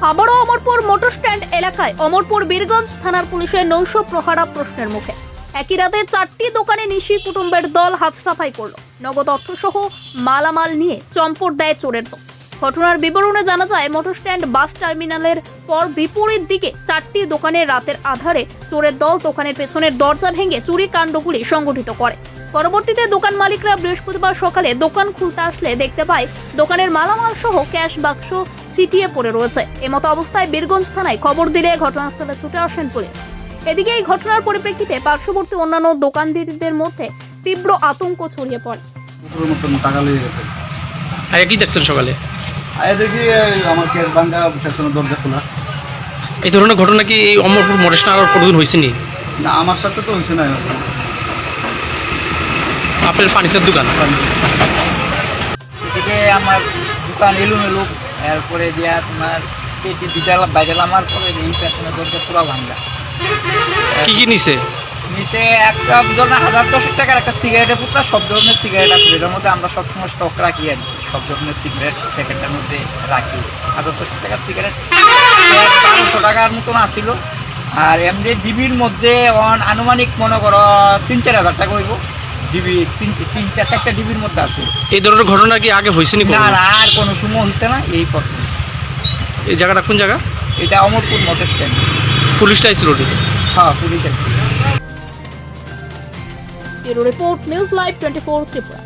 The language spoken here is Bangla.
আবারও অমরপুর মোটর স্ট্যান্ড এলাকায় অমরপুর বীরগঞ্জ থানার পুলিশের নৈশ প্রহারা প্রশ্নের মুখে। একই রাতে 4টি দোকানে নিশি কুটুম্বের দল হাত সাফাই করল। নগদ অর্থসহ মালামাল নিয়ে চম্পট দেয় চোরের দল। ঘটনার বিবরণে জানা যায়, মোটর স্ট্যান্ড বাস টার্মিনালের পর বিপরীত দিকে 4টি দোকানে রাতের আধারে চোরের দল দোকানের পেছনের দরজা ভেঙে চুরি কাণ্ডগুলি সংগঠিত করে। পরবর্তীতে দোকান মালিকরা বৃহস্পতিবার সকালে দোকান খুলতে আসলে দেখতে পায় দোকানের মালামাল সহ ক্যাশ বাক্স ছিটিয়ে পড়ে রয়েছে। এমতো অবস্থায় বীরগঞ্জ থানায় খবর দিলে ঘটনাস্থলে ছুটে আসেন পুলিশ। এদিকে এই ঘটনার পরিপ্রেক্ষিতে পার্শ্ববর্তী অন্যান্য দোকানদারদের মধ্যে তীব্র আতঙ্ক ছড়িয়ে পড়ে। পুরো মতন টাকা লেগে গেছে। আগে কি দেখছেন সকালে? আগে দেখি আমার কেস ভাঙ্গা সেকশনের দরজা খোলা। এই ধরনের ঘটনা কি এই অমরপুর মোটর স্ট্যান্ড আর কোনোদিন হয়েছে নি? না, আমার সাথে তো হয়েছে না। আপনার ফার্নিচার দোকান? এদিকে আমার দোকান এলোমেলো, এরপরে দিয়া তোমার পেটি বিটালা বাইরেলা আমার পরে এই সেকশনের দরজা পুরো ভাঙ্গা। কি কি নিছে? নিচে একটা ধরনের 1010 টাকার একটা সিগারেটের পুটলা, সব ধরনের সিগারেট আছে, এটার মধ্যে আমরা সবসময় স্টক রাখি আর কি। সব ধরনের সিগারেট প্যাকেটের মধ্যে রাখি। 1010 টাকার সিগারেট 1200 টাকার মতন আসিল। আর এমনি ডিবির মধ্যে আনুমানিক মনে করো 3-4 হাজার টাকা হইব। ডিবি 3-4টা ডিবির মধ্যে আছে। এই ধরনের ঘটনা কি আগে হয়েছে নি? না না, আর কোনো সময় হচ্ছে না। এই প্রথম। এই জায়গাটা কোন জায়গা? এটা অমরপুর মোটর স্ট্যান্ড। পুলিশটা আইছিল ওদিকে? হ্যাঁ, পুলিশ আছে। Bureau report, news live 24 Tripura.